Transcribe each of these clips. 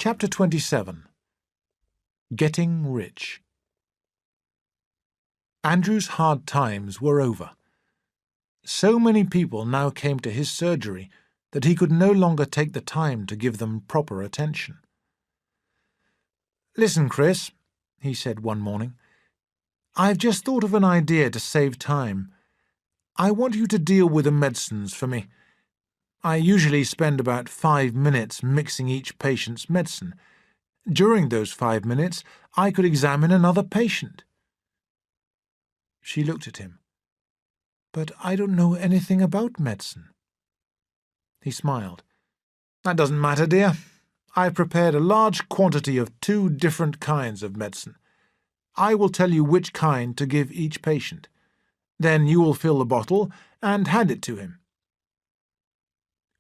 Chapter 27. Getting Rich. Andrew's hard times were over. So many people now came to his surgery that he could no longer take the time to give them proper attention. "Listen, Chris," he said one morning, "I've just thought of an idea to save time. I want you to deal with the medicines for me. I usually spend about 5 minutes mixing each patient's medicine. During those 5 minutes, I could examine another patient." She looked at him. "But I don't know anything about medicine." He smiled. "That doesn't matter, dear. I've prepared a large quantity of 2 different kinds of medicine. I will tell you which kind to give each patient. Then you will fill the bottle and hand it to him."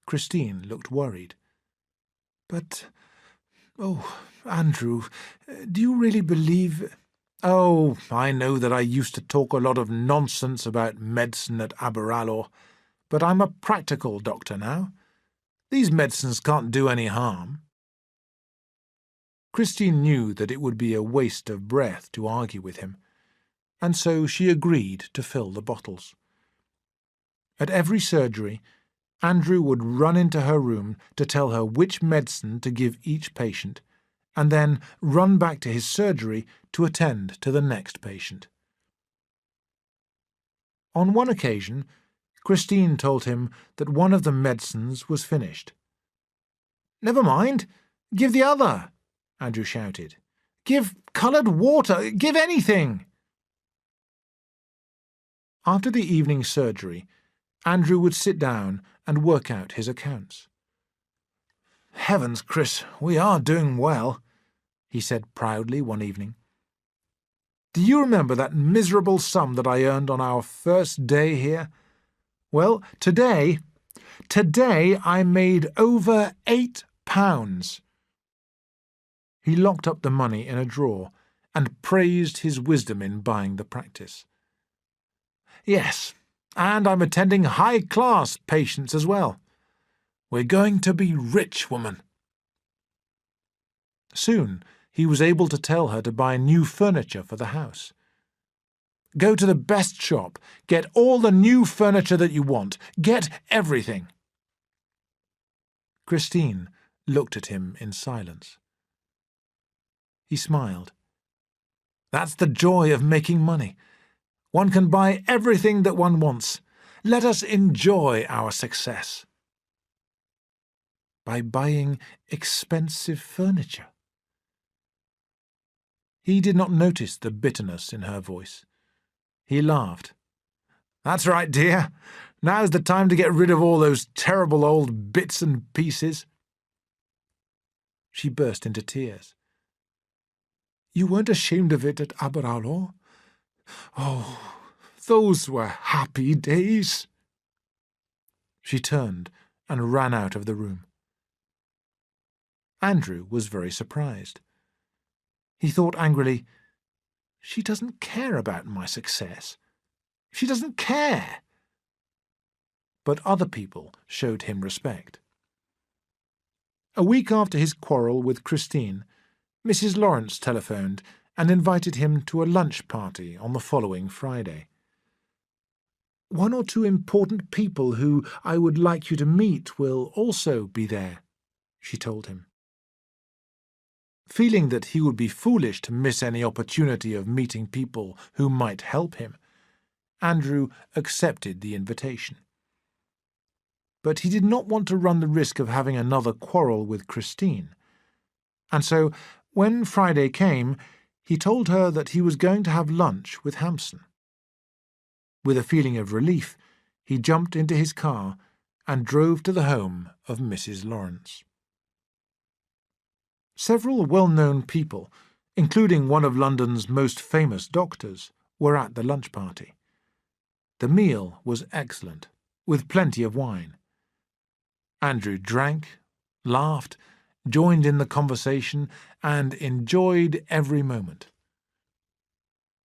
Christine looked worried. "But, Andrew, do you really believe—" "Oh, I know that I used to talk a lot of nonsense about medicine at Aberalour, but I'm a practical doctor now. These medicines can't do any harm." Christine knew that it would be a waste of breath to argue with him, and so she agreed to fill the bottles. At every surgery, Andrew would run into her room to tell her which medicine to give each patient, and then run back to his surgery to attend to the next patient. On one occasion, Christine told him that one of the medicines was finished. "Never mind, give the other," Andrew shouted. "Give coloured water, give anything." After the evening surgery, Andrew would sit down and work out his accounts. "Heavens, Chris, we are doing well," he said proudly one evening. "Do you remember that miserable sum that I earned on our first day here? Well, today I made over £8. He locked up the money in a drawer and praised his wisdom in buying the practice. "Yes, and I'm attending high-class patients as well. We're going to be rich, woman." Soon he was able to tell her to buy new furniture for the house. "Go to the best shop, get all the new furniture that you want, get everything." Christine looked at him in silence. He smiled. "That's the joy of making money. One can buy everything that one wants. Let us enjoy our success." "By buying expensive furniture." He did not notice the bitterness in her voice. He laughed. "That's right, dear. Now's the time to get rid of all those terrible old bits and pieces." She burst into tears. "You weren't ashamed of it at Aberalour? Oh, those were happy days." She turned and ran out of the room. Andrew was very surprised. He thought angrily, "She doesn't care about my success. She doesn't care." But other people showed him respect. A week after his quarrel with Christine, Mrs. Lawrence telephoned and invited him to a lunch party on the following Friday. "1 or 2 important people who I would like you to meet will also be there," she told him. Feeling that he would be foolish to miss any opportunity of meeting people who might help him, Andrew accepted the invitation. But he did not want to run the risk of having another quarrel with Christine, and so, when Friday came, he told her that he was going to have lunch with Hampson. With a feeling of relief, he jumped into his car and drove to the home of Mrs. Lawrence. Several well-known people, including one of London's most famous doctors, were at the lunch party. The meal was excellent, with plenty of wine. Andrew drank, laughed, joined in the conversation, and enjoyed every moment.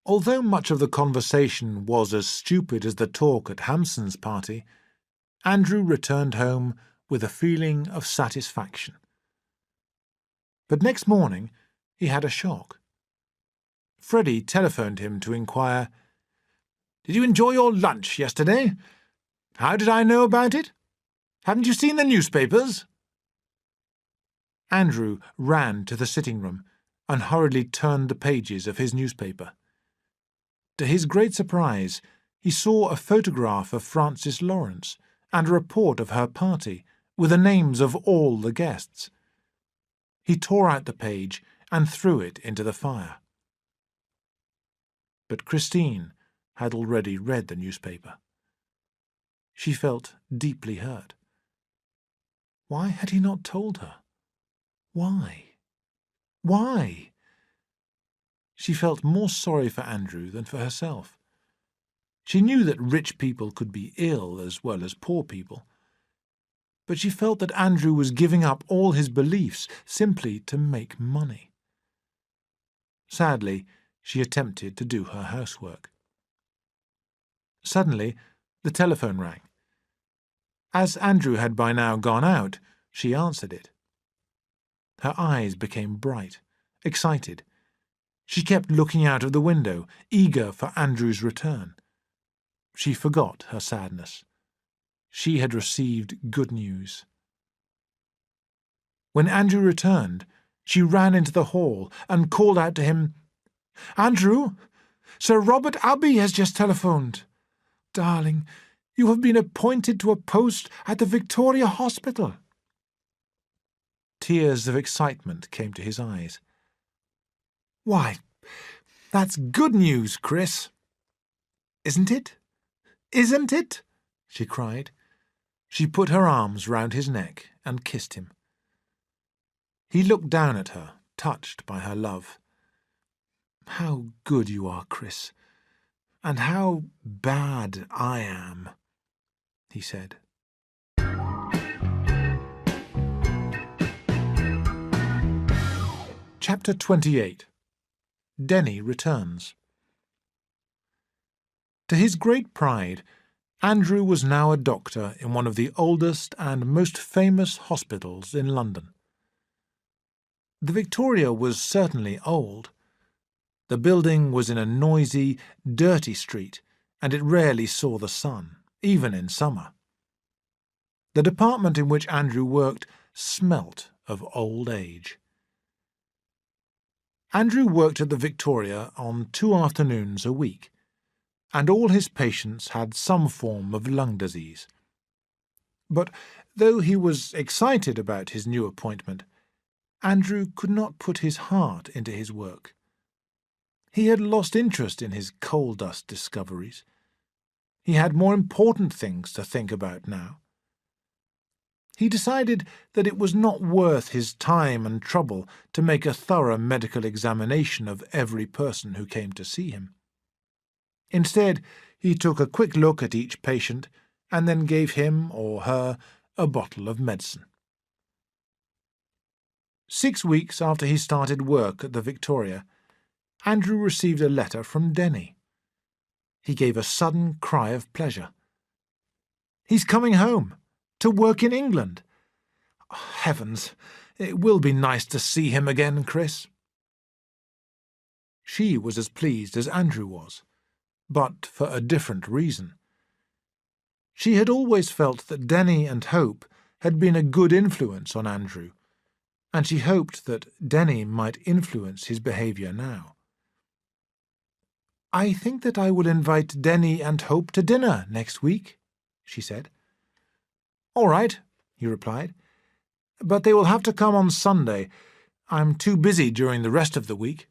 Although much of the conversation was as stupid as the talk at Hampson's party, Andrew returned home with a feeling of satisfaction. But next morning he had a shock. Freddie telephoned him to inquire, "Did you enjoy your lunch yesterday? How did I know about it? Haven't you seen the newspapers?" Andrew ran to the sitting room and hurriedly turned the pages of his newspaper. To his great surprise, he saw a photograph of Frances Lawrence and a report of her party, with the names of all the guests. He tore out the page and threw it into the fire. But Christine had already read the newspaper. She felt deeply hurt. Why had he not told her? Why? Why? She felt more sorry for Andrew than for herself. She knew that rich people could be ill as well as poor people, but she felt that Andrew was giving up all his beliefs simply to make money. Sadly, she attempted to do her housework. Suddenly, the telephone rang. As Andrew had by now gone out, she answered it. Her eyes became bright, excited. She kept looking out of the window, eager for Andrew's return. She forgot her sadness. She had received good news. When Andrew returned, she ran into the hall and called out to him, "Andrew, Sir Robert Abbey has just telephoned. Darling, you have been appointed to a post at the Victoria Hospital." Tears of excitement came to his eyes. "Why, that's good news, Chris." "Isn't it? Isn't it?" she cried. She put her arms round his neck and kissed him. He looked down at her, touched by her love. "How good you are, Chris, and how bad I am," he said. Chapter 28. Denny returns. To his great pride, Andrew was now a doctor in one of the oldest and most famous hospitals in London. The Victoria was certainly old. The building was in a noisy, dirty street, and it rarely saw the sun, even in summer. The department in which Andrew worked smelt of old age. Andrew worked at the Victoria on 2 afternoons a week, and all his patients had some form of lung disease. But though he was excited about his new appointment, Andrew could not put his heart into his work. He had lost interest in his coal dust discoveries. He had more important things to think about now. He decided that it was not worth his time and trouble to make a thorough medical examination of every person who came to see him. Instead, he took a quick look at each patient and then gave him or her a bottle of medicine. 6 weeks after he started work at the Victoria, Andrew received a letter from Denny. He gave a sudden cry of pleasure. "He's coming home, to work in England. Heavens, it will be nice to see him again, Chris." She was as pleased as Andrew was, but for a different reason. She had always felt that Denny and Hope had been a good influence on Andrew, and she hoped that Denny might influence his behaviour now. "I think that I will invite Denny and Hope to dinner next week," she said. "All right," he replied, "but they will have to come on Sunday. I'm too busy during the rest of the week."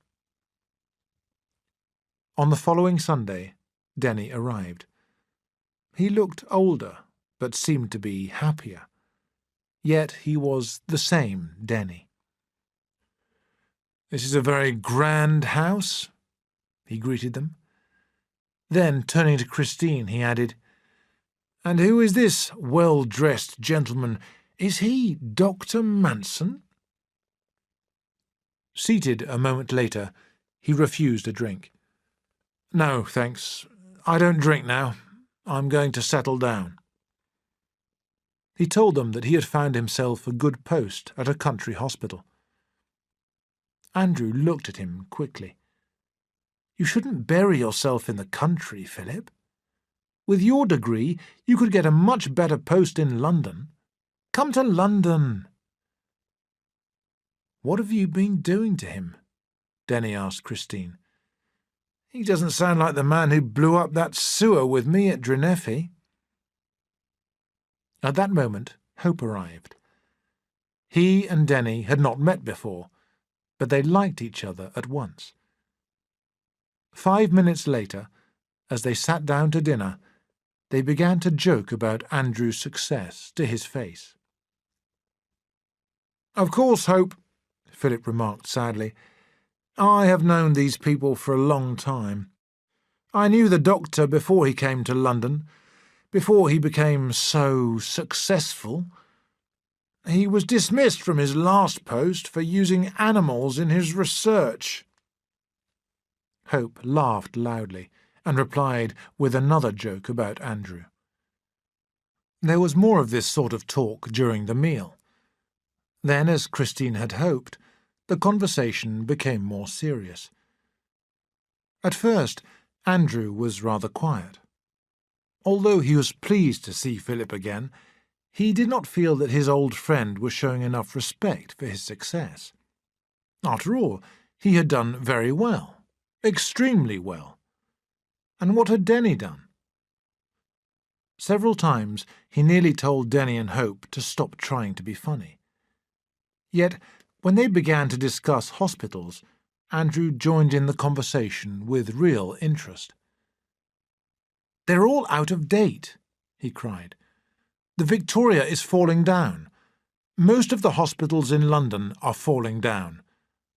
On the following Sunday, Denny arrived. He looked older, but seemed to be happier. Yet he was the same Denny. "This is a very grand house," he greeted them. Then, turning to Christine, he added, "And who is this well-dressed gentleman? Is he Dr. Manson?" Seated a moment later, he refused a drink. "No, thanks. I don't drink now. I'm going to settle down." He told them that he had found himself a good post at a country hospital. Andrew looked at him quickly. "You shouldn't bury yourself in the country, Philip. With your degree, you could get a much better post in London. Come to London." "What have you been doing to him?" Denny asked Christine. "He doesn't sound like the man who blew up that sewer with me at Dreneffi." At that moment, Hope arrived. He and Denny had not met before, but they liked each other at once. 5 minutes later, as they sat down to dinner, they began to joke about Andrew's success to his face. "Of course, Hope," Philip remarked sadly, "I have known these people for a long time. I knew the doctor before he came to London, before he became so successful. He was dismissed from his last post for using animals in his research." Hope laughed loudly and replied with another joke about Andrew. There was more of this sort of talk during the meal. Then, as Christine had hoped, the conversation became more serious. At first, Andrew was rather quiet. Although he was pleased to see Philip again, he did not feel that his old friend was showing enough respect for his success. After all, he had done very well. Extremely well. And what had Denny done? Several times he nearly told Denny and Hope to stop trying to be funny. Yet, when they began to discuss hospitals, Andrew joined in the conversation with real interest. "They're all out of date," he cried. "The Victoria is falling down. Most of the hospitals in London are falling down.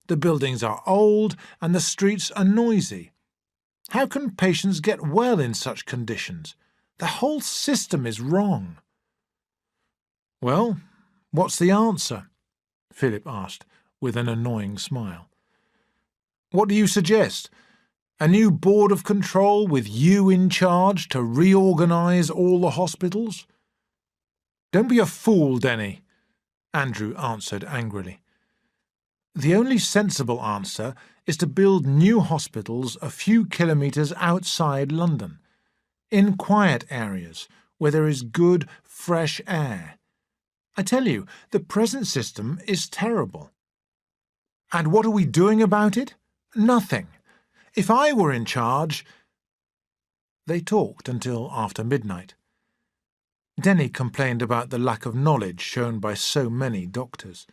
The buildings are old and the streets are noisy. How can patients get well in such conditions? The whole system is wrong." "Well, what's the answer?" Philip asked, with an annoying smile. "What do you suggest? A new board of control with you in charge to reorganise all the hospitals?" "Don't be a fool, Denny," Andrew answered angrily. "The only sensible answer is to build new hospitals a few kilometres outside London, in quiet areas where there is good, fresh air. I tell you, the present system is terrible." "And what are we doing about it? Nothing. If I were in charge—" They talked until after midnight. Denny complained about the lack of knowledge shown by so many doctors,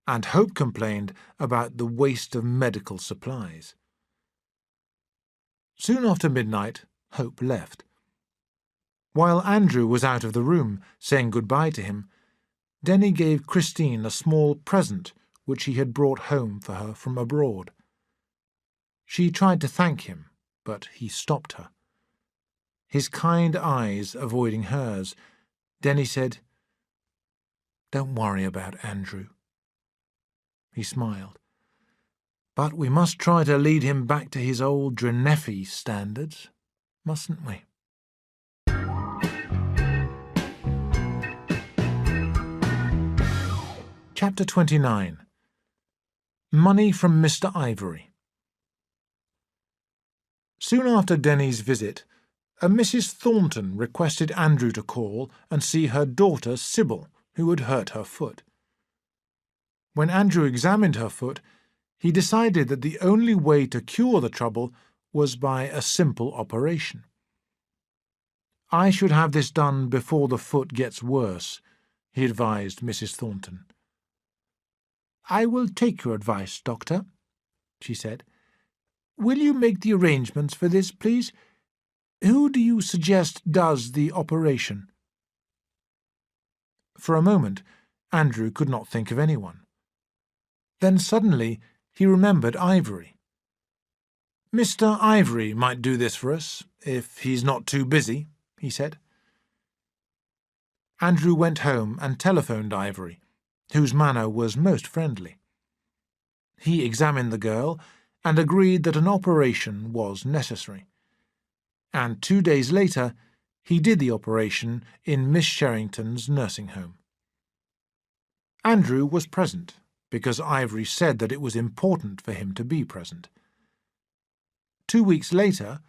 and Hope complained about the waste of medical supplies. Soon after midnight, Hope left. While Andrew was out of the room, saying goodbye to him, Denny gave Christine a small present which he had brought home for her from abroad. She tried to thank him, but he stopped her. His kind eyes avoiding hers, Denny said, "Don't worry about Andrew." He smiled. "But we must try to lead him back to his old Dreneffi standards, mustn't we?" Chapter 29. Money from Mr. Ivory. Soon after Denny's visit, a Mrs. Thornton requested Andrew to call and see her daughter Sybil, who had hurt her foot. When Andrew examined her foot, he decided that the only way to cure the trouble was by a simple operation. "I should have this done before the foot gets worse," he advised Mrs. Thornton. "I will take your advice, Doctor," she said. "Will you make the arrangements for this, please? Who do you suggest does the operation?" For a moment, Andrew could not think of anyone. Then suddenly he remembered Ivory. "Mr. Ivory might do this for us, if he's not too busy," he said. Andrew went home and telephoned Ivory, whose manner was most friendly. He examined the girl and agreed that an operation was necessary. And 2 days later he did the operation in Miss Sherrington's nursing home. Andrew was present, because Ivory said that it was important for him to be present. 2 weeks later,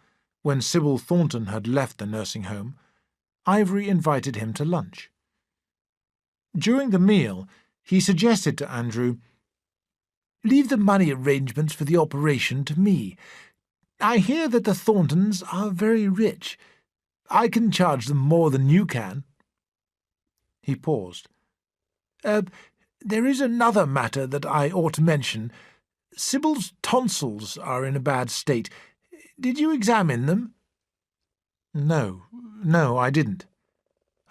when Sybil Thornton had left the nursing home, Ivory invited him to lunch. During the meal, he suggested to Andrew, "Leave the money arrangements for the operation to me. I hear that the Thorntons are very rich. I can charge them more than you can." He paused. There is another matter that I ought to mention. Sybil's tonsils are in a bad state. Did you examine them?" No, I didn't."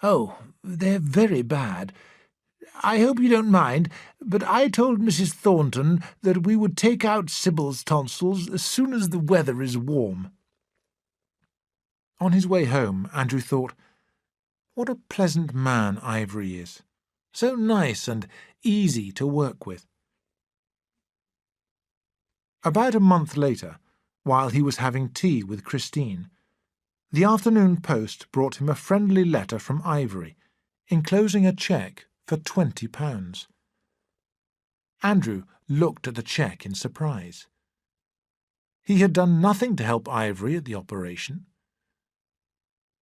"Oh, they're very bad. I hope you don't mind, but I told Mrs. Thornton that we would take out Sybil's tonsils as soon as the weather is warm." On his way home, Andrew thought, what a pleasant man Ivory is. So nice and easy to work with. About a month later, while he was having tea with Christine, the afternoon post brought him a friendly letter from Ivory, enclosing a cheque for £20. Andrew looked at the cheque in surprise. He had done nothing to help Ivory at the operation.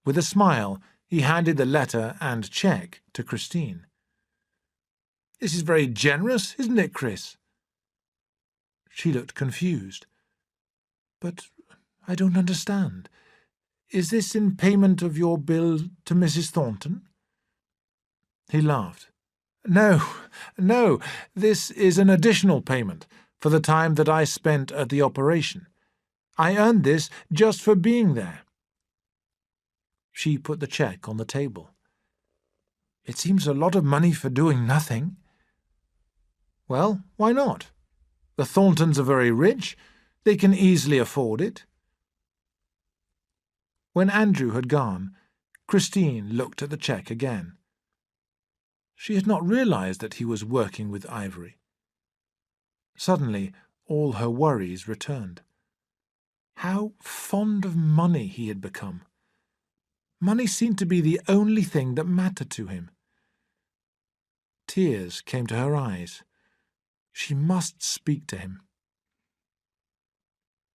With a smile, he handed the letter and cheque to Christine. "This is very generous, isn't it, Chris?" She looked confused. "But I don't understand. Is this in payment of your bill to Mrs. Thornton?" He laughed. No, this is an additional payment for the time that I spent at the operation. I earned this just for being there." She put the cheque on the table. "It seems a lot of money for doing nothing." "Well, why not? The Thorntons are very rich. They can easily afford it." When Andrew had gone, Christine looked at the cheque again. She had not realized that he was working with Ivory. Suddenly, all her worries returned. How fond of money he had become. Money seemed to be the only thing that mattered to him. Tears came to her eyes. She must speak to him.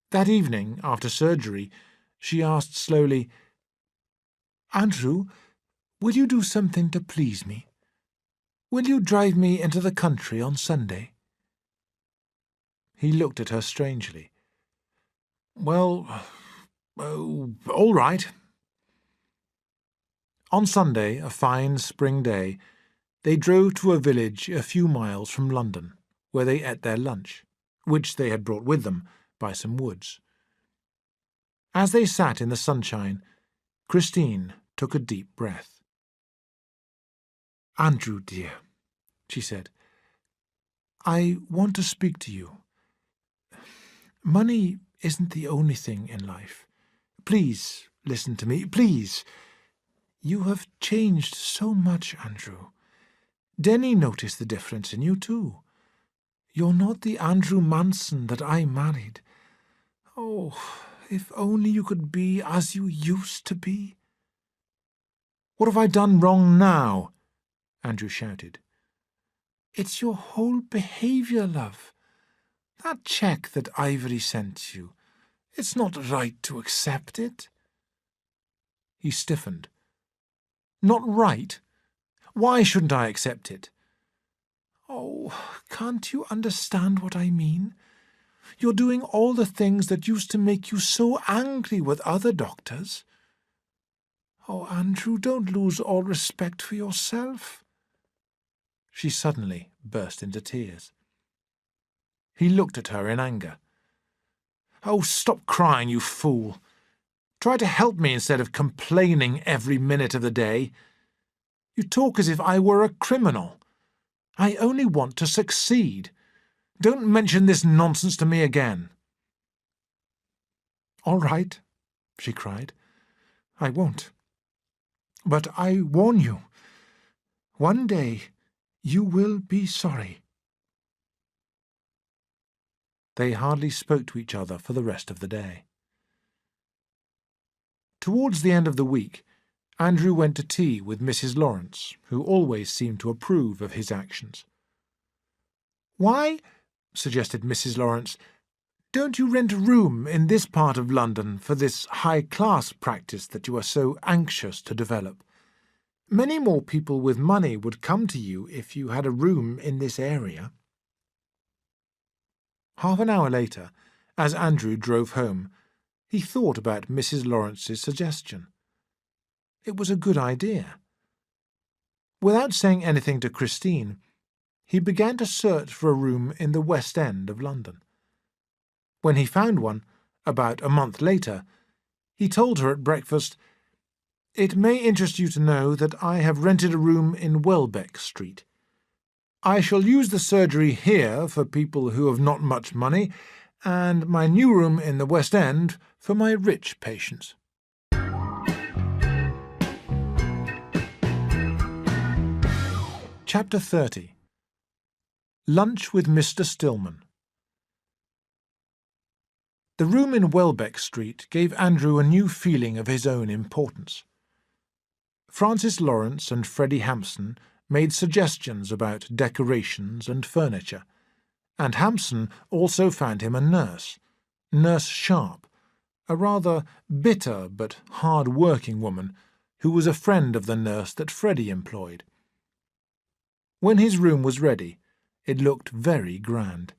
That evening, after surgery, she asked slowly, "Andrew, will you do something to please me? Will you drive me into the country on Sunday?" He looked at her strangely. "Well, all right." On Sunday, a fine spring day, they drove to a village a few miles from London, where they ate their lunch, which they had brought with them, by some woods. As they sat in the sunshine, Christine took a deep breath. "Andrew, dear," she said, "I want to speak to you. Money isn't the only thing in life. Please listen to me, please. You have changed so much, Andrew. Denny noticed the difference in you too. You're not the Andrew Manson that I married. Oh, if only you could be as you used to be." "What have I done wrong now?" Andrew shouted. "It's your whole behaviour, love. That cheque that Ivory sent you, it's not right to accept it." He stiffened. "Not right? Why shouldn't I accept it?" "Oh, can't you understand what I mean? You're doing all the things that used to make you so angry with other doctors. Oh, Andrew, don't lose all respect for yourself." She suddenly burst into tears. He looked at her in anger. "Oh, stop crying, you fool. Try to help me instead of complaining every minute of the day. You talk as if I were a criminal. I only want to succeed. Don't mention this nonsense to me again." "All right," she cried. "I won't. But I warn you, one day you will be sorry." They hardly spoke to each other for the rest of the day. Towards the end of the week, Andrew went to tea with Mrs. Lawrence, who always seemed to approve of his actions. "Why," suggested Mrs. Lawrence, "don't you rent a room in this part of London for this high-class practice that you are so anxious to develop? Many more people with money would come to you if you had a room in this area." Half an hour later, as Andrew drove home, he thought about Mrs. Lawrence's suggestion. It was a good idea. Without saying anything to Christine, he began to search for a room in the West End of London. When he found one, about a month later, he told her at breakfast, "It may interest you to know that I have rented a room in Welbeck Street. I shall use the surgery here for people who have not much money, and my new room in the West End for my rich patients." Chapter 30. Lunch with Mr. Stillman. The room in Welbeck Street gave Andrew a new feeling of his own importance. Francis Lawrence and Freddie Hampson made suggestions about decorations and furniture, and Hampson also found him a nurse, Nurse Sharp, a rather bitter but hard-working woman who was a friend of the nurse that Freddie employed. When his room was ready, it looked very grand.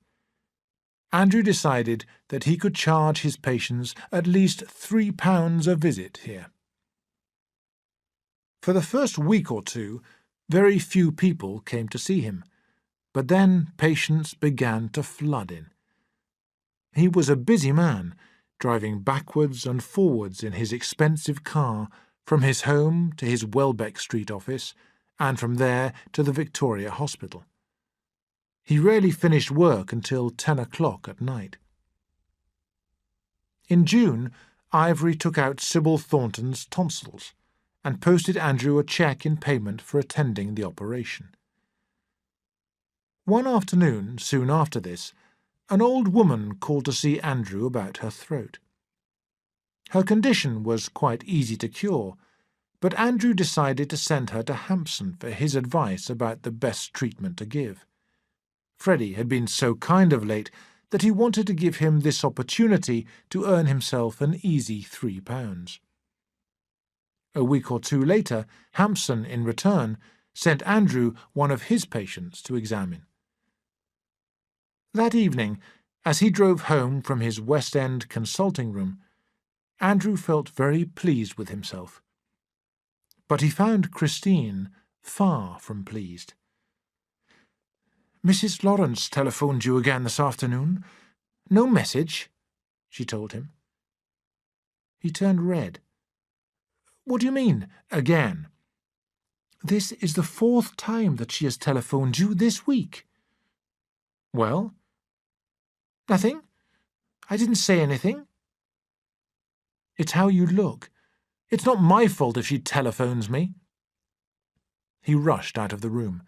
Andrew decided that he could charge his patients at least £3 a visit here. For the first week or two, very few people came to see him, but then patients began to flood in. He was a busy man, driving backwards and forwards in his expensive car from his home to his Welbeck Street office, and from there to the Victoria Hospital. He rarely finished work until 10 o'clock at night. In June, Ivory took out Sybil Thornton's tonsils and posted Andrew a cheque in payment for attending the operation. One afternoon, soon after this, an old woman called to see Andrew about her throat. Her condition was quite easy to cure, but Andrew decided to send her to Hampson for his advice about the best treatment to give. Freddie had been so kind of late that he wanted to give him this opportunity to earn himself an easy £3. A week or two later, Hampson, in return, sent Andrew one of his patients to examine. That evening, as he drove home from his West End consulting room, Andrew felt very pleased with himself. But he found Christine far from pleased. "Mrs. Lawrence telephoned you again this afternoon. No message," she told him. He turned red. "What do you mean, again?" "This is the 4th time that she has telephoned you this week." "Well?" "Nothing. I didn't say anything." "It's how you look. It's not my fault if she telephones me." He rushed out of the room.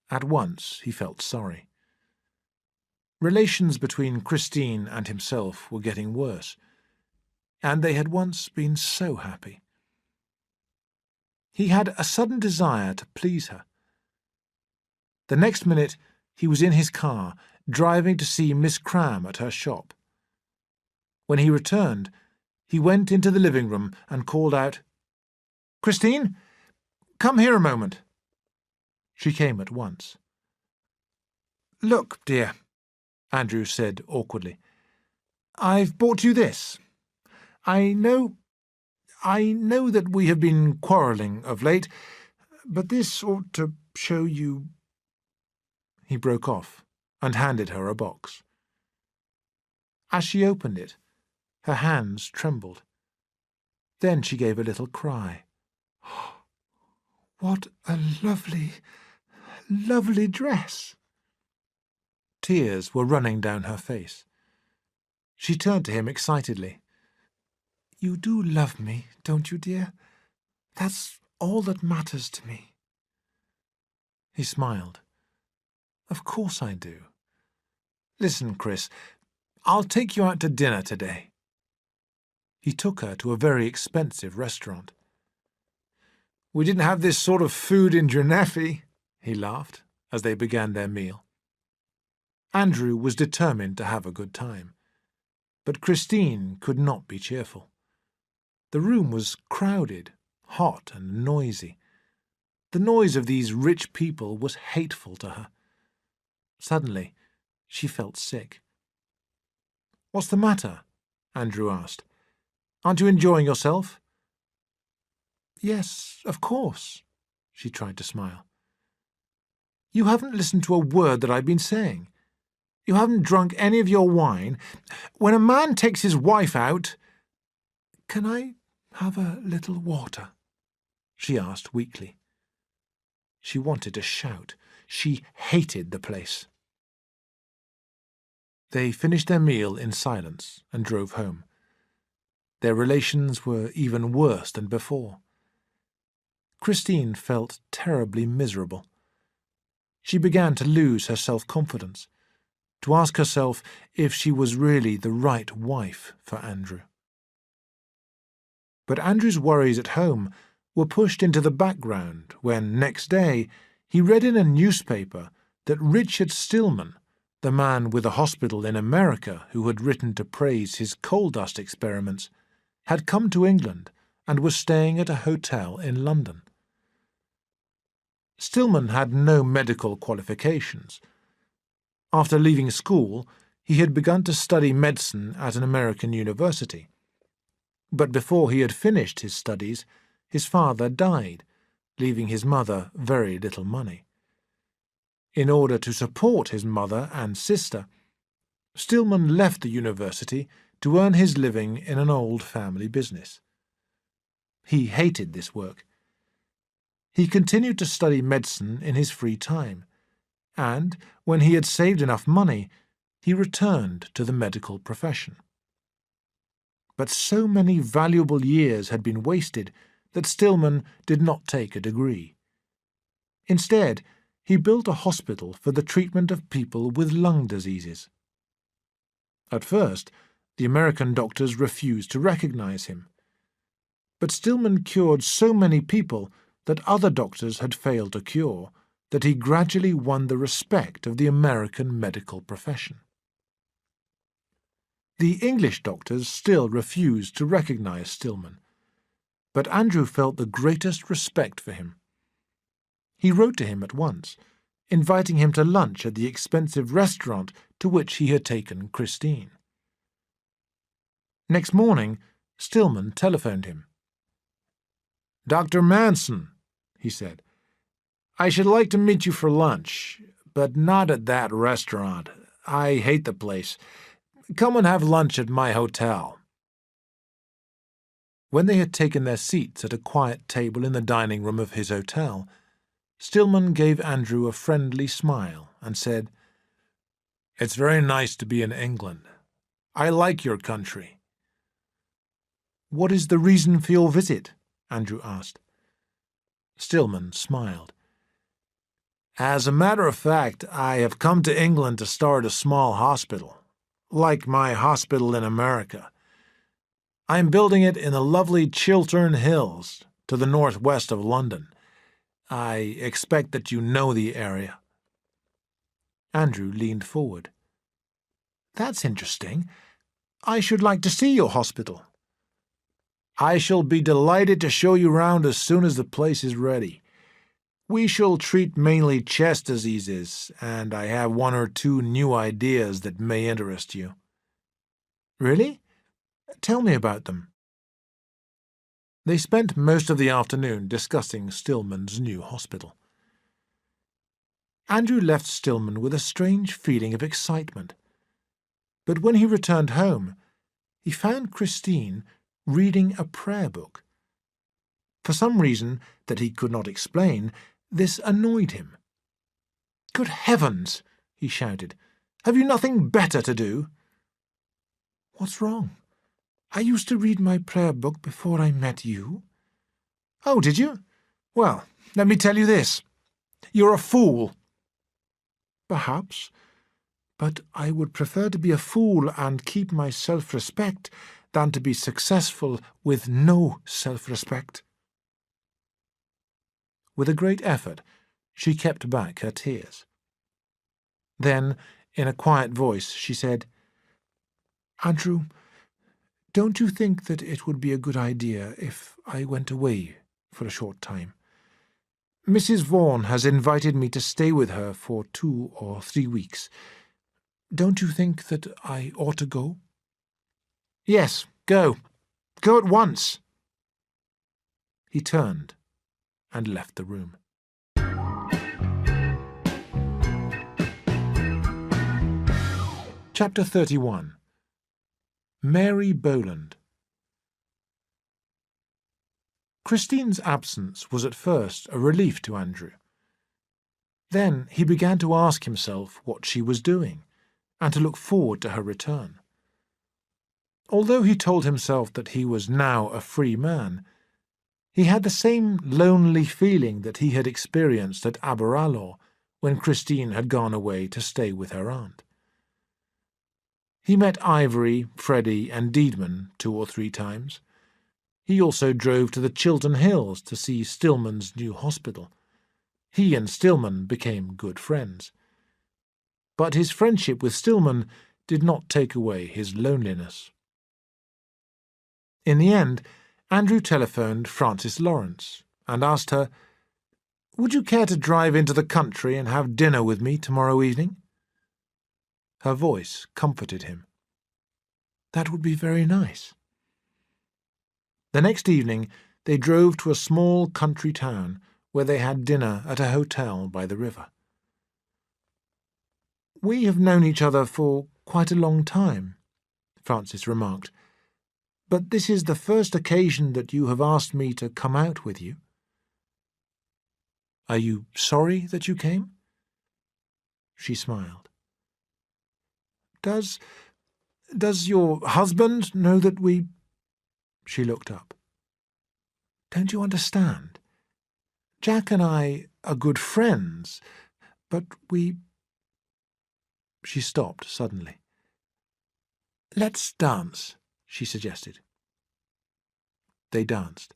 At once he felt sorry. Relations between Christine and himself were getting worse, and they had once been so happy. He had a sudden desire to please her. The next minute he was in his car, driving to see Miss Cram at her shop. When he returned, he went into the living room and called out, "Christine, come here a moment." She came at once. "Look, dear," Andrew said awkwardly, "I've bought you this. I know that we have been quarrelling of late, but this ought to show you—" He broke off and handed her a box. As she opened it, her hands trembled. Then she gave a little cry. "What a lovely, lovely dress!" Tears were running down her face. She turned to him excitedly. "You do love me, don't you, dear? That's all that matters to me." He smiled. "Of course I do. Listen, Chris, I'll take you out to dinner today." He took her to a very expensive restaurant. "We didn't have this sort of food in Drenefi," he laughed, as they began their meal. Andrew was determined to have a good time. But Christine could not be cheerful. The room was crowded, hot and noisy. The noise of these rich people was hateful to her. Suddenly, she felt sick. "What's the matter?" Andrew asked. "Aren't you enjoying yourself?" "Yes, of course," she tried to smile. "You haven't listened to a word that I've been saying. You haven't drunk any of your wine. When a man takes his wife out—" "Can I have a little water?" she asked weakly. She wanted to shout. She hated the place. They finished their meal in silence and drove home. Their relations were even worse than before. Christine felt terribly miserable. She began to lose her self-confidence, to ask herself if she was really the right wife for Andrew. But Andrew's worries at home were pushed into the background when, next day, he read in a newspaper that Richard Stillman, the man with a hospital in America who had written to praise his coal dust experiments, had come to England and was staying at a hotel in London. Stillman had no medical qualifications. After leaving school, he had begun to study medicine at an American university. But before he had finished his studies, his father died, leaving his mother very little money. In order to support his mother and sister, Stillman left the university to earn his living in an old family business. He hated this work. He continued to study medicine in his free time, and, when he had saved enough money, he returned to the medical profession. But so many valuable years had been wasted that Stillman did not take a degree. Instead, he built a hospital for the treatment of people with lung diseases. At first, the American doctors refused to recognize him. But Stillman cured so many people that other doctors had failed to cure that he gradually won the respect of the American medical profession. The English doctors still refused to recognize Stillman, but Andrew felt the greatest respect for him. He wrote to him at once, inviting him to lunch at the expensive restaurant to which he had taken Christine. Next morning, Stillman telephoned him. "Dr. Manson," he said, "I should like to meet you for lunch, but not at that restaurant. I hate the place. Come and have lunch at my hotel." When they had taken their seats at a quiet table in the dining room of his hotel, Stillman gave Andrew a friendly smile and said, "It's very nice to be in England. I like your country." "What is the reason for your visit?" Andrew asked. Stillman smiled. "As a matter of fact, I have come to England to start a small hospital, like my hospital in America. I am building it in the lovely Chiltern Hills, to the northwest of London. I expect that you know the area." Andrew leaned forward. "That's interesting. I should like to see your hospital." "I shall be delighted to show you round as soon as the place is ready. We shall treat mainly chest diseases, and I have one or two new ideas that may interest you." "Really? Tell me about them." They spent most of the afternoon discussing Stillman's new hospital. Andrew left Stillman with a strange feeling of excitement. But when he returned home, he found Christine reading a prayer book. For some reason that he could not explain, this annoyed him. "Good heavens!" he shouted. "Have you nothing better to do?" "What's wrong? I used to read my prayer book before I met you." "Oh, did you? Well, let me tell you this. You're a fool." "Perhaps, but I would prefer to be a fool and keep my self-respect than to be successful with no self-respect." With a great effort, she kept back her tears. Then, In a quiet voice, she said, "Andrew, don't you think that it would be a good idea if I went away for a short time? Mrs. Vaughan has invited me to stay with her for 2 or 3 weeks. Don't you think that I ought to go?" "Yes, go. Go at once." He turned and left the room. Chapter 31. Mary Boland. Christine's absence was at first a relief to Andrew. Then he began to ask himself what she was doing, and to look forward to her return. Although he told himself that he was now a free man, he had the same lonely feeling that he had experienced at Aberalour when Christine had gone away to stay with her aunt. He met Ivory, Freddie, and Deedman 2 or 3 times. He also drove to the Chiltern Hills to see Stillman's new hospital. He and Stillman became good friends. But his friendship with Stillman did not take away his loneliness. In the end, Andrew telephoned Frances Lawrence and asked her, "Would you care to drive into the country and have dinner with me tomorrow evening?" Her voice comforted him. "That would be very nice." The next evening they drove to a small country town where they had dinner at a hotel by the river. "We have known each other for quite a long time," Frances remarked, "but this is the first occasion that you have asked me to come out with you." "Are you sorry that you came?" She smiled. Does your husband know that we—" She looked up. "Don't you understand? Jack and I are good friends, but we—" She stopped suddenly. "Let's dance," she suggested. They danced.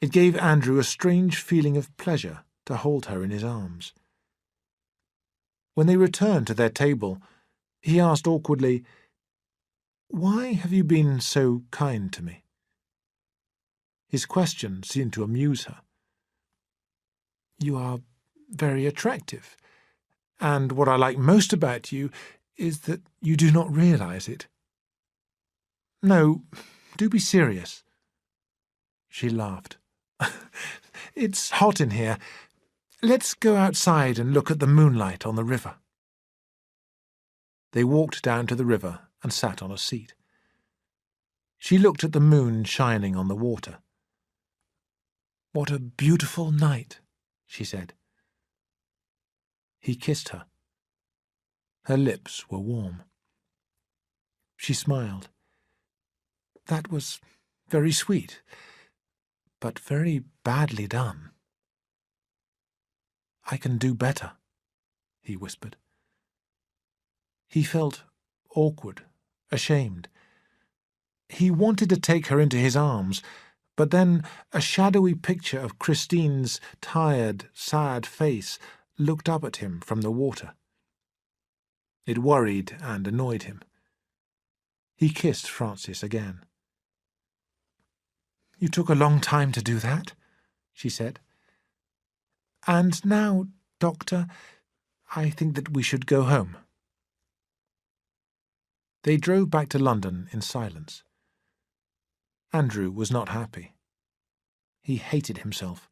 It gave Andrew a strange feeling of pleasure to hold her in his arms. When they returned to their table, he asked awkwardly, "Why have you been so kind to me?" His question seemed to amuse her. "You are very attractive, and what I like most about you is that you do not realize it." "No, do be serious." She laughed. "It's hot in here. Let's go outside and look at the moonlight on the river." They walked down to the river and sat on a seat. She looked at the moon shining on the water. "What a beautiful night," she said. He kissed her. Her lips were warm. She smiled. "That was very sweet, but very badly done." "I can do better," he whispered. He felt awkward, ashamed. He wanted to take her into his arms, but then a shadowy picture of Christine's tired, sad face looked up at him from the water. It worried and annoyed him. He kissed Frances again. "You took a long time to do that," she said. "And now, Doctor, I think that we should go home." They drove back to London in silence. Andrew was not happy. He hated himself.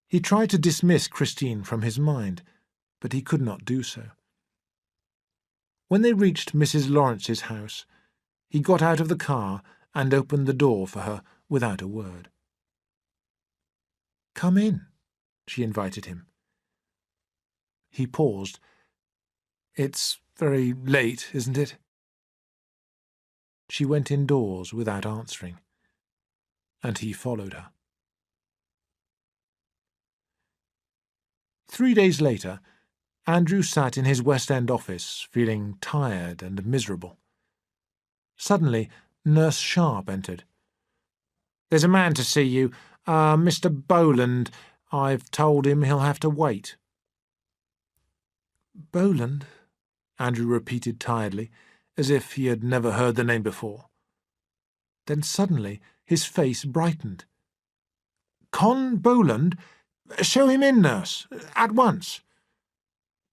He tried to dismiss Christine from his mind, but he could not do so. When they reached Mrs. Lawrence's house, he got out of the car and opened the door for her without a word. "Come in," she invited him. He paused. "It's very late, isn't it?" She went indoors without answering, and he followed her. 3 days later, Andrew sat in his West End office, feeling tired and miserable. Suddenly, Nurse Sharp entered. "There's a man to see you, Mr. Boland. I've told him he'll have to wait." "Boland?" Andrew repeated tiredly, as if he had never heard the name before. Then suddenly his face brightened. "Con Boland? Show him in, nurse, at once.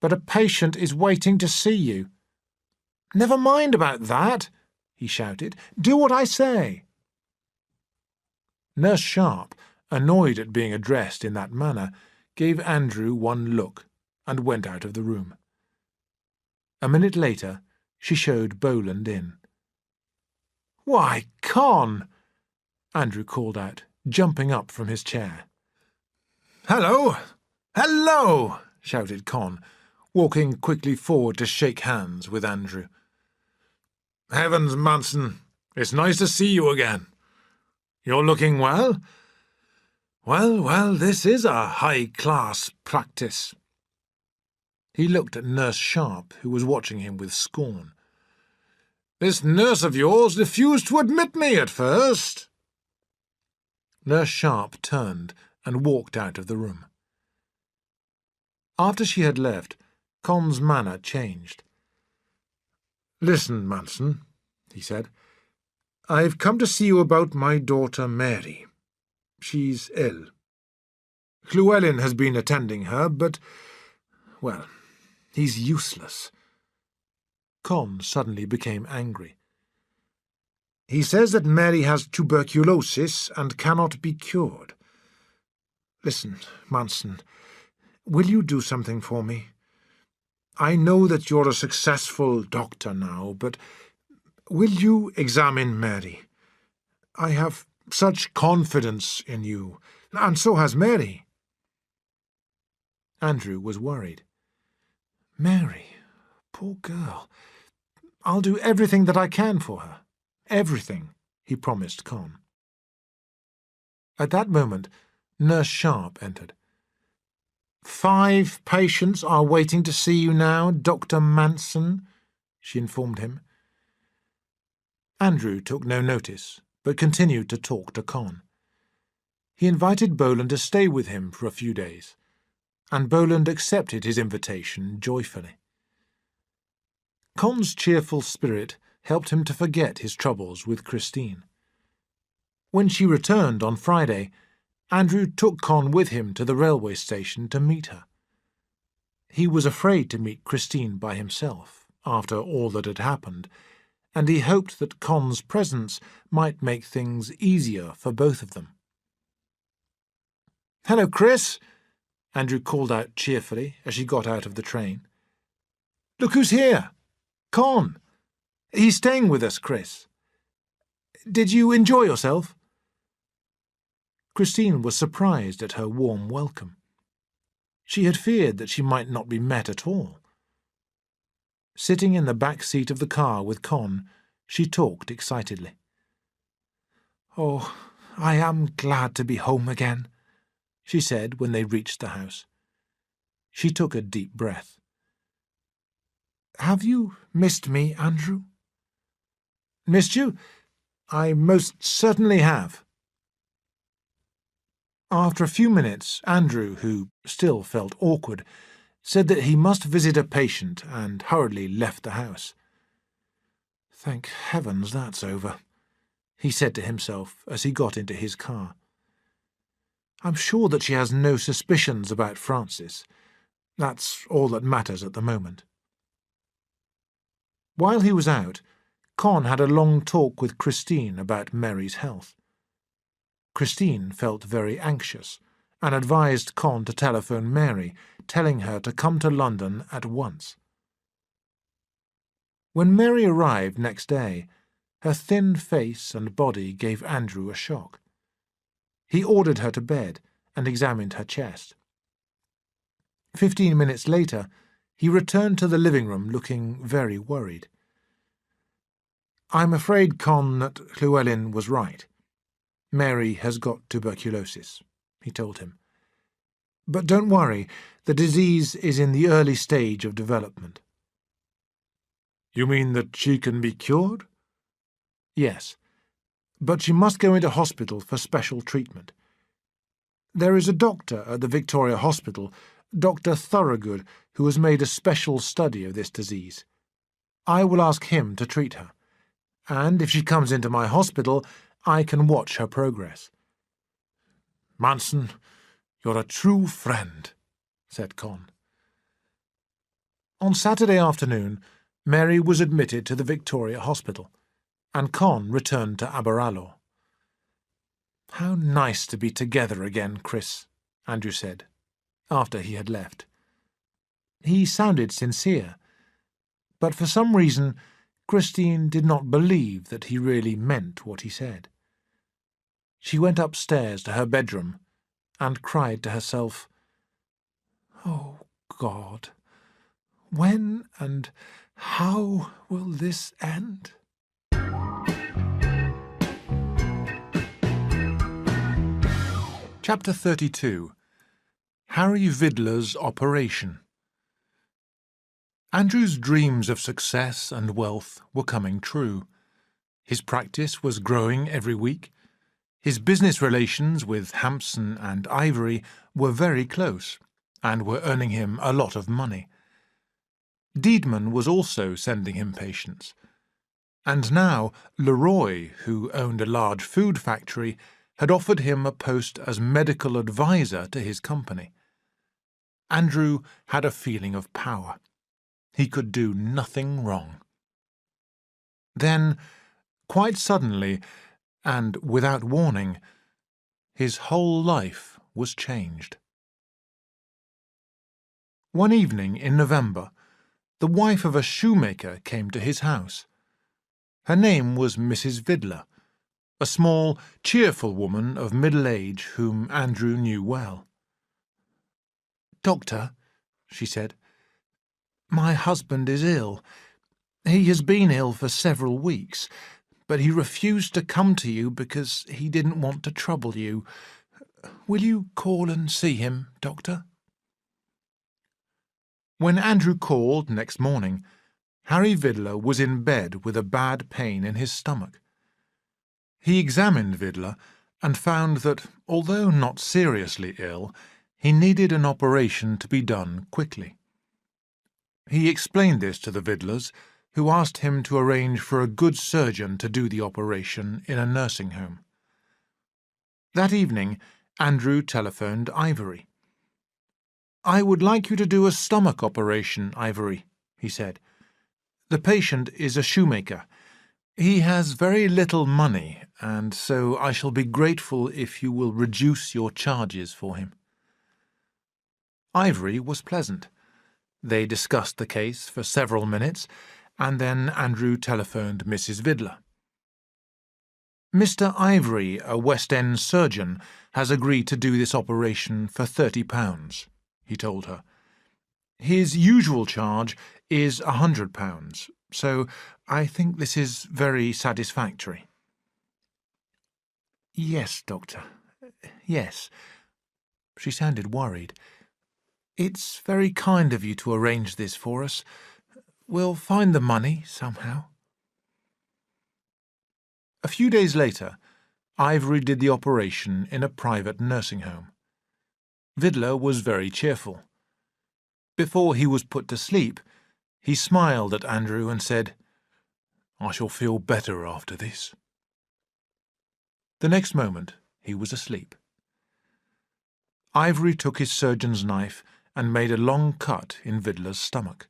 But a patient is waiting to see you." "Never mind about that," he shouted. "Do what I say." Nurse Sharp, annoyed at being addressed in that manner, gave Andrew one look and went out of the room. A minute later, she showed Boland in. "Why, Con!" Andrew called out, jumping up from his chair. "Hello! Hello!" shouted Con, walking quickly forward to shake hands with Andrew. "Heavens, Manson, it's nice to see you again. You're looking well? Well, this is a high-class practice." He looked at Nurse Sharp, who was watching him with scorn. "This nurse of yours refused to admit me at first." Nurse Sharp turned and walked out of the room. After she had left, Con's manner changed. "Listen, Manson," he said. "I've come to see you about my daughter Mary. She's ill. Llewellyn has been attending her, but, well, he's useless." Con suddenly became angry. "He says that Mary has tuberculosis and cannot be cured. Listen, Manson, will you do something for me? I know that you're a successful doctor now, but will you examine Mary? I have such confidence in you, and so has Mary." Andrew was worried. "Mary, poor girl. I'll do everything that I can for her. Everything," he promised Con. At that moment, Nurse Sharp entered. "5 patients are waiting to see you now, Dr. Manson," she informed him. Andrew took no notice, but continued to talk to Con. He invited Boland to stay with him for a few days, and Boland accepted his invitation joyfully. Con's cheerful spirit helped him to forget his troubles with Christine. When she returned on Friday, Andrew took Con with him to the railway station to meet her. He was afraid to meet Christine by himself, after all that had happened, and he hoped that Con's presence might make things easier for both of them. "Hello, Chris," Andrew called out cheerfully as she got out of the train. "Look who's here! Con! He's staying with us, Chris. Did you enjoy yourself?" Christine was surprised at her warm welcome. She had feared that she might not be met at all. Sitting in the back seat of the car with Con, she talked excitedly. "Oh, I am glad to be home again," she said when they reached the house. She took a deep breath. "Have you missed me, Andrew?" "Missed you? I most certainly have." After a few minutes, Andrew, who still felt awkward, said that he must visit a patient and hurriedly left the house. "Thank heavens that's over," he said to himself as he got into his car. "I'm sure that she has no suspicions about Francis. That's all that matters at the moment." While he was out, Con had a long talk with Christine about Mary's health. Christine felt very anxious and advised Con to telephone Mary, telling her to come to London at once. When Mary arrived next day, her thin face and body gave Andrew a shock. He ordered her to bed and examined her chest. 15 minutes later, he returned to the living room looking very worried. "I'm afraid, Con, that Llewellyn was right. Mary has got tuberculosis," he told him. "But don't worry, the disease is in the early stage of development." "You mean that she can be cured?" "Yes, but she must go into hospital for special treatment. There is a doctor at the Victoria Hospital, Dr. Thorogood, who has made a special study of this disease. I will ask him to treat her, and if she comes into my hospital, I can watch her progress." "Manson, you're a true friend," said Con. On Saturday afternoon, Mary was admitted to the Victoria Hospital, and Con returned to Aberalour. "How nice to be together again, Chris," Andrew said, after he had left. He sounded sincere, but for some reason Christine did not believe that he really meant what he said. She went upstairs to her bedroom and cried to herself, "Oh, God, when and how will this end?" Chapter 32. Harry Vidler's Operation. Andrew's dreams of success and wealth were coming true. His practice was growing every week. His business relations with Hampson and Ivory were very close, and were earning him a lot of money. Deedman was also sending him patients. And now Leroy, who owned a large food factory, had offered him a post as medical advisor to his company. Andrew had a feeling of power. He could do nothing wrong. Then, quite suddenly, and without warning, his whole life was changed. One evening in November, the wife of a shoemaker came to his house. Her name was Mrs. Vidler, a small, cheerful woman of middle age whom Andrew knew well. "Doctor," she said, "my husband is ill. He has been ill for several weeks, but he refused to come to you because he didn't want to trouble you. Will you call and see him, Doctor?" When Andrew called next morning, Harry Vidler was in bed with a bad pain in his stomach. He examined Vidler and found that, although not seriously ill, he needed an operation to be done quickly. He explained this to the Vidlers, who asked him to arrange for a good surgeon to do the operation in a nursing home. That evening, Andrew telephoned Ivory. "I would like you to do a stomach operation, Ivory," he said. "The patient is a shoemaker. He has very little money, and so I shall be grateful if you will reduce your charges for him." Ivory was pleasant. They discussed the case for several minutes, and then Andrew telephoned Mrs. Vidler. "Mr. Ivory, a West End surgeon, has agreed to do this operation for £30, he told her. "His usual charge is £100, so I think this is very satisfactory." "Yes, Doctor, yes." She sounded worried. "It's very kind of you to arrange this for us. We'll find the money somehow." A few days later, Ivory did the operation in a private nursing home. Vidler was very cheerful. Before he was put to sleep, he smiled at Andrew and said, "I shall feel better after this." The next moment he was asleep. Ivory took his surgeon's knife and made a long cut in Vidler's stomach.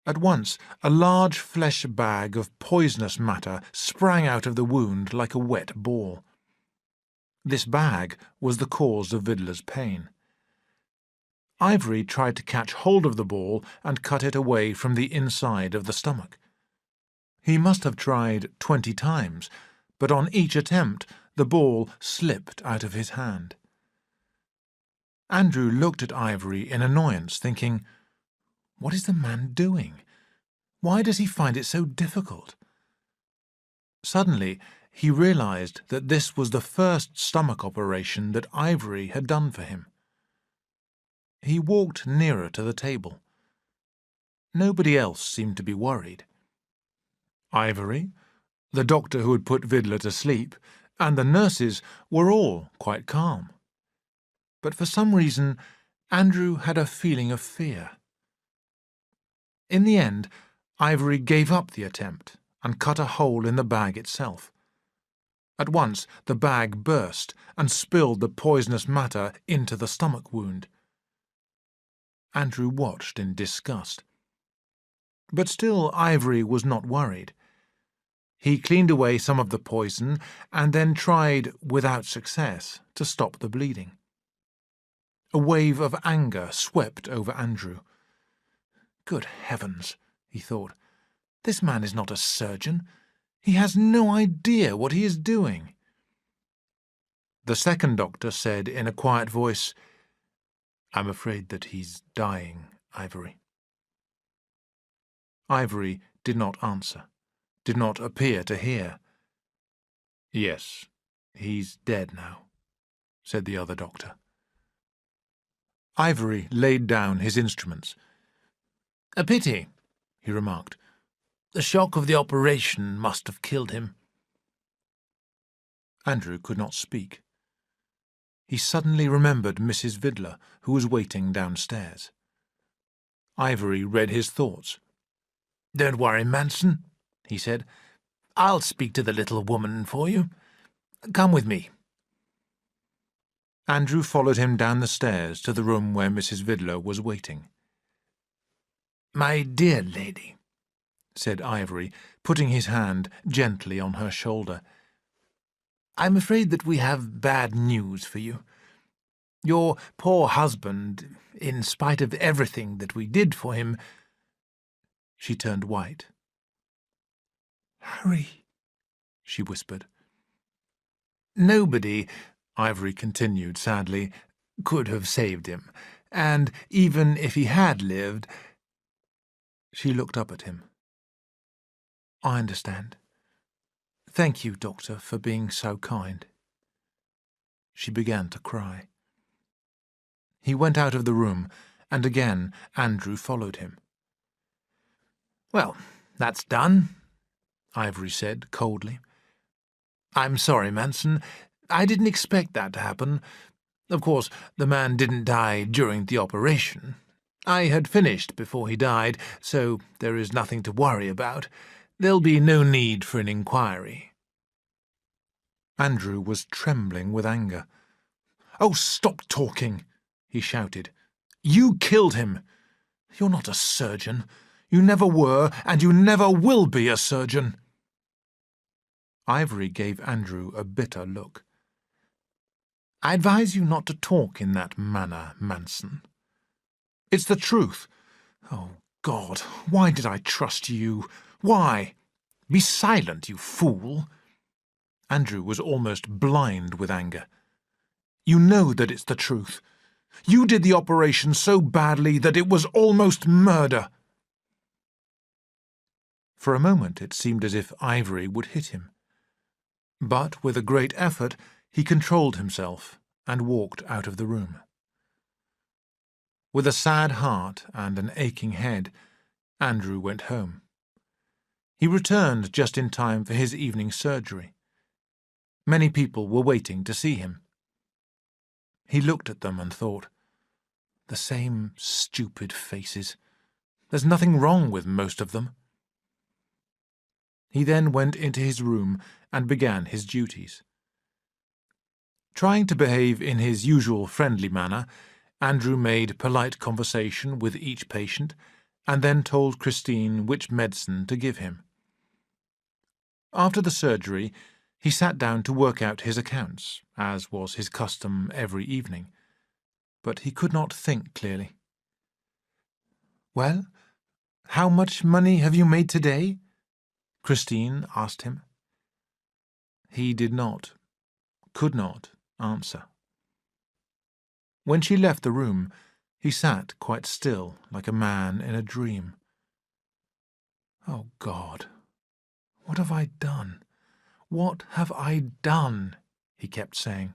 At once a large flesh bag of poisonous matter sprang out of the wound like a wet ball. This bag was the cause of Vidler's pain. Ivory tried to catch hold of the ball and cut it away from the inside of the stomach. He must have tried 20 times, but on each attempt the ball slipped out of his hand. Andrew looked at Ivory in annoyance, thinking, "What is the man doing? Why does he find it so difficult?" Suddenly he realized that this was the first stomach operation that Ivory had done for him. He walked nearer to the table. Nobody else seemed to be worried. Ivory, the doctor who had put Vidler to sleep, and the nurses were all quite calm. But for some reason, Andrew had a feeling of fear. In the end, Ivory gave up the attempt and cut a hole in the bag itself. At once the bag burst and spilled the poisonous matter into the stomach wound. Andrew watched in disgust. But still Ivory was not worried. He cleaned away some of the poison and then tried, without success, to stop the bleeding. A wave of anger swept over Andrew. Good heavens, he thought. This man is not a surgeon. He has no idea what he is doing. The second doctor said in a quiet voice, "I'm afraid that he's dying, Ivory." Ivory did not answer, did not appear to hear. "Yes, he's dead now," said the other doctor. Ivory laid down his instruments. "A pity," he remarked. "The shock of the operation must have killed him." Andrew could not speak. He suddenly remembered Mrs. Vidler, who was waiting downstairs. Ivory read his thoughts. "Don't worry, Manson," he said. "I'll speak to the little woman for you. Come with me." Andrew followed him down the stairs to the room where Mrs. Vidler was waiting. "My dear lady," said Ivory, putting his hand gently on her shoulder, "I'm afraid that we have bad news for you. Your poor husband, in spite of everything that we did for him—" She turned white. "Harry," she whispered. "Nobody," Ivory continued sadly, "could have saved him, and even if he had lived—" She looked up at him. "I understand. Thank you, Doctor, for being so kind." She began to cry. He went out of the room, and again Andrew followed him. "Well, that's done," Ivory said coldly. "I'm sorry, Manson. I didn't expect that to happen. Of course, the man didn't die during the operation. I had finished before he died, so there is nothing to worry about. There'll be no need for an inquiry." Andrew was trembling with anger. "Oh, stop talking!" he shouted. "You killed him! You're not a surgeon. You never were, and you never will be a surgeon." Ivory gave Andrew a bitter look. "I advise you not to talk in that manner, Manson. It's the truth. Oh, God, why did I trust you? Why? Be silent, you fool!" Andrew was almost blind with anger. "You know that it's the truth. You did the operation so badly that it was almost murder." For a moment it seemed as if Ivory would hit him. But with a great effort he controlled himself and walked out of the room. With a sad heart and an aching head, Andrew went home. He returned just in time for his evening surgery. Many people were waiting to see him. He looked at them and thought, the same stupid faces. There's nothing wrong with most of them. He then went into his room and began his duties. Trying to behave in his usual friendly manner, Andrew made polite conversation with each patient and then told Christine which medicine to give him. After the surgery, he sat down to work out his accounts, as was his custom every evening, but he could not think clearly. "Well, how much money have you made today?" Christine asked him. He did not, could not answer. When she left the room, he sat quite still, like a man in a dream. "Oh, God, what have I done? What have I done?" he kept saying.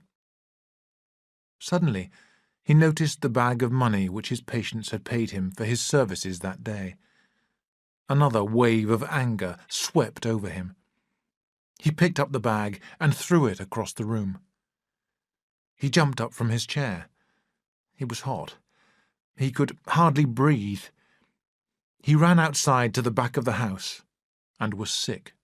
Suddenly, he noticed the bag of money which his patients had paid him for his services that day. Another wave of anger swept over him. He picked up the bag and threw it across the room. He jumped up from his chair. It was hot. He could hardly breathe. He ran outside to the back of the house and was sick.